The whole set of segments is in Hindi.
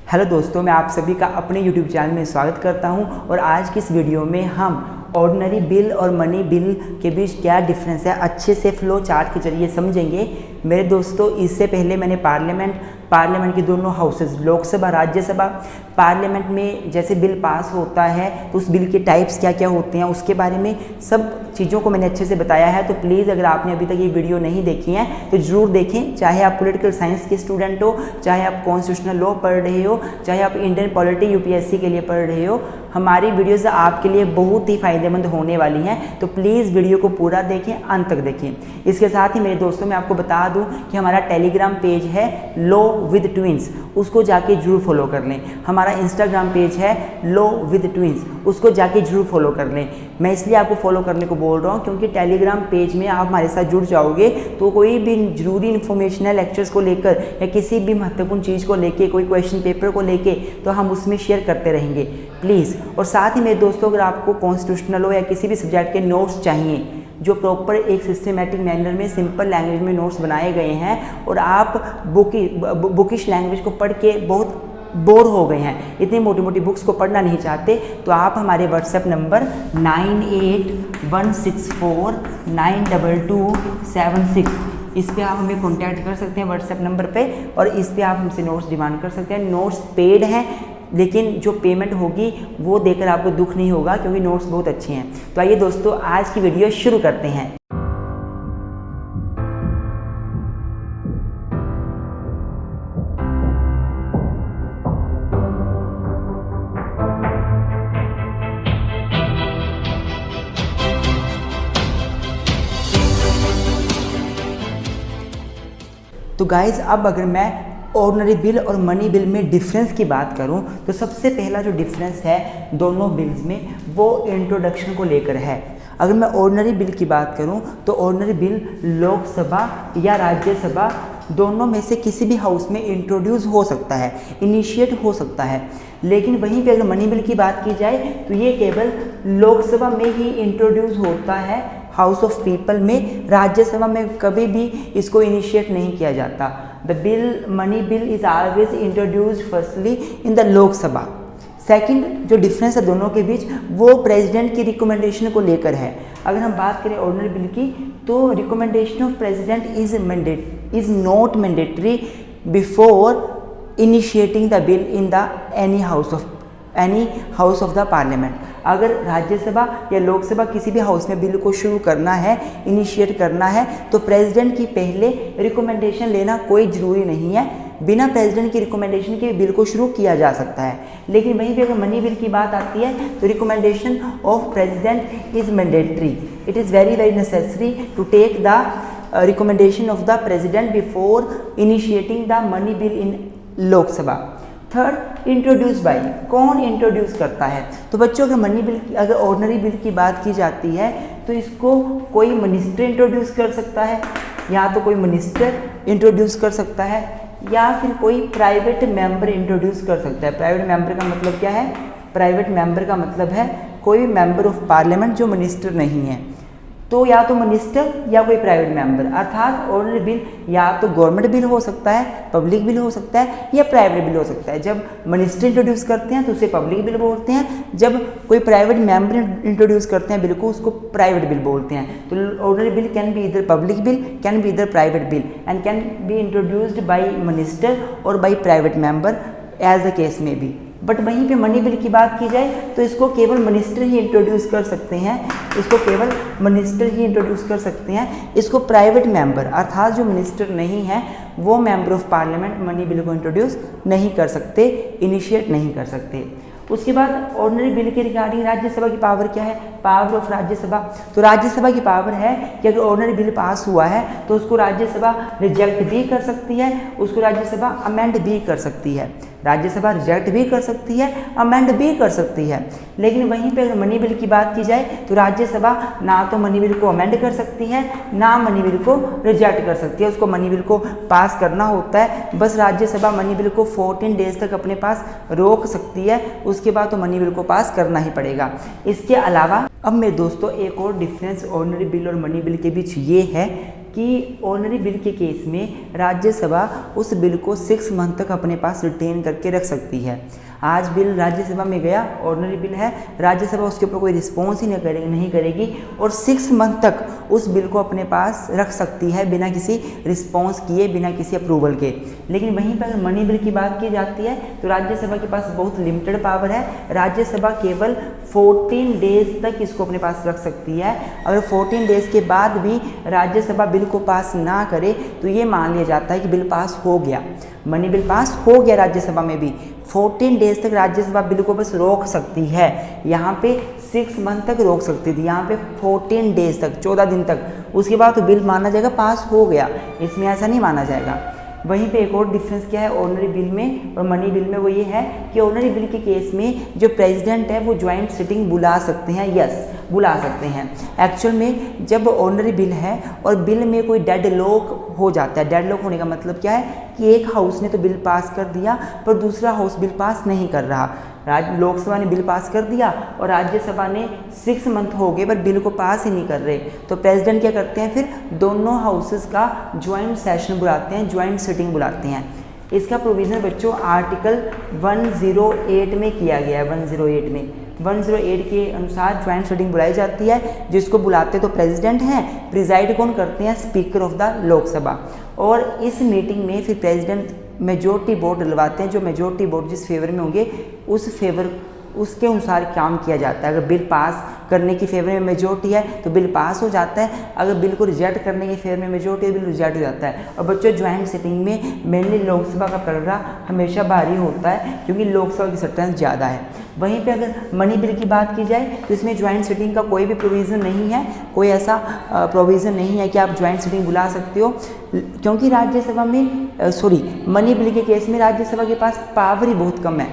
हेलो दोस्तों, मैं आप सभी का अपने YouTube चैनल में स्वागत करता हूं और आज की इस वीडियो में हम ऑर्डिनरी बिल और मनी बिल के बीच क्या डिफरेंस है अच्छे से फ्लो चार्ट के जरिए समझेंगे। मेरे दोस्तों, इससे पहले मैंने पार्लियामेंट की दोनों हाउसेस, लोकसभा राज्यसभा, पार्लियामेंट में जैसे बिल पास होता है तो उस बिल के टाइप्स क्या क्या होते हैं उसके बारे में सब चीज़ों को मैंने अच्छे से बताया है। तो प्लीज़ अगर आपने अभी तक ये वीडियो नहीं देखी है तो ज़रूर देखें, चाहे आप पॉलिटिकल साइंस के स्टूडेंट हो, चाहे आप कॉन्स्टिट्यूशनल लॉ पढ़ रहे हो, चाहे आप इंडियन पॉलिटी यूपीएससी के लिए पढ़ रहे हो। हमारी वीडियोस आपके लिए बहुत ही फ़ायदेमंद होने वाली हैं, तो प्लीज़ वीडियो को पूरा देखें, अंत तक देखें। इसके साथ ही मेरे दोस्तों मैं आपको बता दूं कि हमारा टेलीग्राम पेज है लॉ विद ट्विंस, उसको जाके जरूर फॉलो कर लें। हमारा इंस्टाग्राम पेज है लॉ विद ट्विंस, उसको जाके जरूर फॉलो कर लें। मैं इसलिए आपको फॉलो करने को बोल रहा हूँ क्योंकि टेलीग्राम पेज में आप हमारे साथ जुड़ जाओगे तो कोई भी ज़रूरी इन्फॉर्मेशन है लेक्चर्स को लेकर या किसी भी महत्वपूर्ण चीज़ को लेके, कोई क्वेश्चन पेपर को लेके, तो हम उसमें शेयर करते रहेंगे प्लीज़। और साथ ही मेरे दोस्तों, अगर आपको कॉन्स्टिट्यूशनल हो या किसी भी सब्जेक्ट के नोट्स चाहिए जो प्रॉपर एक सिस्टमेटिक मैनर में सिंपल लैंग्वेज में नोट्स बनाए गए हैं और आप बुकिश लैंग्वेज को पढ़ के बहुत बोर हो गए हैं, इतनी मोटी मोटी बुक्स को पढ़ना नहीं चाहते, तो आप हमारे व्हाट्सएप नंबर 9816492276 इस पे आप हमें कांटेक्ट कर सकते हैं व्हाट्सएप नंबर पे, और इस पे आप हमसे नोट्स डिमांड कर सकते हैं। नोट्स पेड हैं लेकिन जो पेमेंट होगी वो देकर आपको दुख नहीं होगा क्योंकि नोट्स बहुत अच्छे हैं। तो आइए दोस्तों, आज की वीडियो शुरू करते हैं। तो गाइज, अब अगर मैं ऑर्डिनरी बिल और मनी बिल में डिफरेंस की बात करूं तो सबसे पहला जो डिफरेंस है दोनों बिल्स में वो इंट्रोडक्शन को लेकर है। अगर मैं ऑर्डिनरी बिल की बात करूं तो ऑर्डिनरी बिल लोकसभा या राज्यसभा दोनों में से किसी भी हाउस में इंट्रोड्यूस हो सकता है, इनिशिएट हो सकता है। लेकिन वहीं पे अगर मनी बिल की बात की जाए तो ये केवल लोकसभा में ही इंट्रोड्यूस होता है, हाउस ऑफ पीपल में। राज्यसभा में कभी भी इसको इनिशिएट नहीं किया जाता। The bill, money bill is always introduced firstly in the Lok Sabha. Second जो डिफरेंस है दोनों के बीच वो प्रेसिडेंट की रिकमेंडेशन को लेकर है। अगर हम बात करें ऑर्डिनरी बिल की तो recommendation of president is not mandatory before initiating the bill in the any house of the parliament. अगर राज्यसभा या लोकसभा किसी भी हाउस में बिल को शुरू करना है, इनिशिएट करना है, तो प्रेसिडेंट की पहले रिकमेंडेशन लेना कोई ज़रूरी नहीं है। बिना प्रेसिडेंट की रिकमेंडेशन के बिल को शुरू किया जा सकता है। लेकिन वहीं पे अगर मनी बिल की बात आती है तो recommendation of president is mandatory. It is very very necessary to take the recommendation of the president before initiating the money bill in Lok Sabha. Third, introduce by, कौन इंट्रोड्यूस करता है? तो बच्चों, अगर ऑर्डिनरी बिल की बात की जाती है तो इसको कोई मिनिस्टर इंट्रोड्यूस कर सकता है, या तो कोई मिनिस्टर इंट्रोड्यूस कर सकता है, या फिर कोई प्राइवेट मेंबर इंट्रोड्यूस कर सकता है। प्राइवेट मेंबर का मतलब क्या है? प्राइवेट मेंबर का मतलब है कोई मेंबर ऑफ पार्लियामेंट जो मिनिस्टर नहीं है, तो या तो मिनिस्टर या कोई प्राइवेट मेंबर। अर्थात ऑर्डिनरी बिल या तो गवर्नमेंट बिल हो सकता है, पब्लिक बिल हो सकता है, या प्राइवेट बिल हो सकता है। जब मिनिस्टर इंट्रोड्यूस करते हैं तो उसे पब्लिक बिल बोलते हैं, जब कोई प्राइवेट मेंबर इंट्रोड्यूस करते हैं बिल को उसको प्राइवेट बिल बोलते हैं। तो ordinary bill can be either public bill, can be either private bill, and can be introduced by minister और by private member as the case may be. But वहीं पे मनी बिल की बात की जाए तो इसको केवल मिनिस्टर ही इंट्रोड्यूस कर सकते हैं, इसको प्राइवेट मेंबर अर्थात जो मिनिस्टर नहीं है वो member of parliament money bill को इंट्रोड्यूस नहीं कर सकते, इनिशिएट नहीं कर सकते। उसके बाद ऑर्डिनरी बिल के रिगार्डिंग राज्यसभा की पावर क्या है? Power of Rajya Sabha. तो राज्यसभा की पावर है कि अगर ऑर्डिनरी बिल पास हुआ है तो उसको राज्यसभा रिजेक्ट भी कर सकती है, उसको राज्यसभा अमेंड भी कर सकती है। राज्यसभा रिजेक्ट भी कर सकती है, अमेंड भी कर सकती है। लेकिन वहीं पे अगर मनी बिल की बात की जाए तो राज्यसभा ना तो मनी बिल को अमेंड कर सकती है ना मनी बिल को रिजेक्ट कर सकती है। उसको मनी बिल को पास करना होता है, बस राज्यसभा मनी बिल को 14 डेज तक अपने पास रोक सकती है, उसके बाद तो मनी बिल को पास करना ही पड़ेगा। इसके अलावा अब मेरे दोस्तों एक और डिफरेंस ऑर्डिनरी बिल और मनी बिल के बीच ये है कि ऑर्डिनरी बिल के केस में राज्यसभा उस बिल को 6 मंथ तक अपने पास रिटेन करके रख सकती है। आज बिल राज्यसभा में गया, ऑर्डिनरी बिल है, राज्यसभा उसके ऊपर कोई रिस्पॉन्स ही नहीं करेगी और 6 मंथ तक उस बिल को अपने पास रख सकती है बिना किसी रिस्पॉन्स किए, बिना किसी अप्रूवल के। लेकिन वहीं पर अगर मनी बिल की बात की जाती है तो राज्यसभा के पास बहुत लिमिटेड पावर है। राज्यसभा केवल 14 डेज तक इसको अपने पास रख सकती है। अगर 14 डेज के बाद भी राज्यसभा बिल को पास ना करे तो ये मान लिया जाता है कि बिल पास हो गया, मनी बिल पास हो गया। राज्यसभा में भी 14 डेज तक राज्यसभा बिल को बस रोक सकती है। यहाँ पे 6 मंथ तक रोक सकती थी, यहाँ पे 14 डेज तक, 14 दिन तक। उसके बाद तो बिल माना जाएगा पास हो गया, इसमें ऐसा नहीं माना जाएगा। वहीं पे एक और डिफरेंस क्या है ऑर्डिनरी बिल में और मनी बिल में, वो ये है कि ऑर्डिनरी बिल के केस में जो प्रेसिडेंट है वो ज्वाइंट सिटिंग बुला सकते हैं, यस बुला सकते हैं। एक्चुअल में जब ऑर्डिनरी बिल है और बिल में कोई डेडलॉक हो जाता है, डेडलॉक होने का मतलब क्या है कि एक हाउस ने तो बिल पास कर दिया पर दूसरा हाउस बिल पास नहीं कर रहा। लोकसभा ने बिल पास कर दिया और राज्यसभा ने 6 मंथ हो गए पर बिल को पास ही नहीं कर रहे, तो प्रेसिडेंट क्या करते हैं, फिर दोनों हाउसेस का ज्वाइंट सेशन बुलाते हैं, ज्वाइंट सिटिंग बुलाते हैं। इसका प्रोविज़न बच्चों आर्टिकल 108 में किया गया है। 108 के अनुसार ज्वाइंट सिटिंग बुलाई जाती है, जिसको बुलाते तो प्रेसिडेंट हैं, प्रिजाइड कौन करते हैं, स्पीकर ऑफ द लोकसभा। और इस मीटिंग में फिर प्रेसिडेंट मेजोरिटी वोट डलवाते हैं, जो मेजोरिटी वोट जिस फेवर में होंगे उसके अनुसार काम किया जाता है। अगर बिल पास करने की फेवर में मेजोरिटी है तो बिल पास हो जाता है, अगर बिल को रिजेक्ट करने की फेवर में मेजोरिटी है बिल रिजेक्ट हो जाता है। और बच्चों ज्वाइंट सिटिंग में मेनली लोकसभा का पलड़ा हमेशा भारी होता है क्योंकि लोकसभा की स्ट्रेंथ ज़्यादा है। वहीं पे अगर मनी बिल की बात की जाए तो इसमें ज्वाइंट सिटिंग का कोई भी प्रोविज़न नहीं है, कोई ऐसा प्रोविज़न नहीं है कि आप ज्वाइंट सिटिंग बुला सकते हो, क्योंकि राज्यसभा में मनी बिल के केस में राज्यसभा के पास पावर ही बहुत कम है,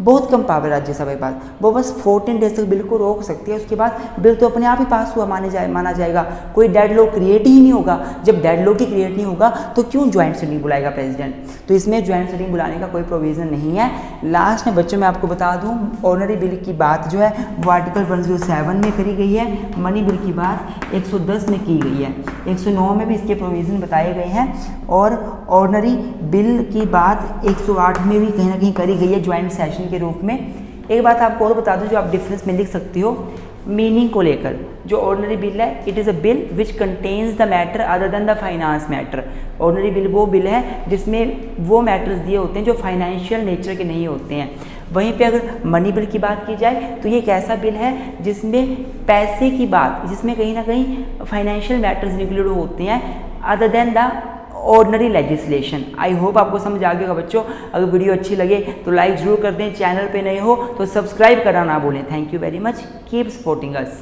बहुत कम पावर राज्यसभा के पास। वो बस 14 डेज तक बिल को रोक सकती है, उसके बाद बिल तो अपने आप ही पास हुआ माना जाएगा, कोई डेडलॉक क्रिएट ही नहीं होगा। जब डेडलॉक ही क्रिएट नहीं होगा तो क्यों ज्वाइंट सिटिंग बुलाएगा प्रेसिडेंट, तो इसमें ज्वाइंट सिटिंग बुलाने का कोई प्रोविज़न नहीं है। लास्ट में बच्चों मैं आपको बता दूं ऑर्डिनरी बिल की बात जो है वो आर्टिकल 107 में करी गई है, मनी बिल की बात 110 में की गई है, 109 में भी इसके प्रोविज़न बताए गए हैं और ऑर्डिनरी बिल की बात 108 में भी कहीं ना कहीं करी गई है ज्वाइंट सेशन के रूप में। एक बात आपको और बता दूं जो आप डिफरेंस में लिख सकते हो मीनिंग को लेकर। जो ऑर्डिनरी बिल है it is a bill which contains the matter other than the finance matter. Ordinary bill वो बिल है जिसमें वो मैटर्स दिए होते हैं जो फाइनेंशियल नेचर के नहीं होते हैं। वहीं पे अगर मनी बिल की बात की जाए तो ये एक ऐसा बिल है जिसमें पैसे की बात, जिसमें कहीं ना कहीं फाइनेंशियल मैटर्स इंक्लूड होते हैं other than the ordinary legislation. I hope आपको समझ आ गया बच्चों। अगर वीडियो अच्छी लगे तो लाइक जरूर कर दें, चैनल पे नए हो तो सब्सक्राइब करना ना भूलें। Thank you very much, keep supporting us.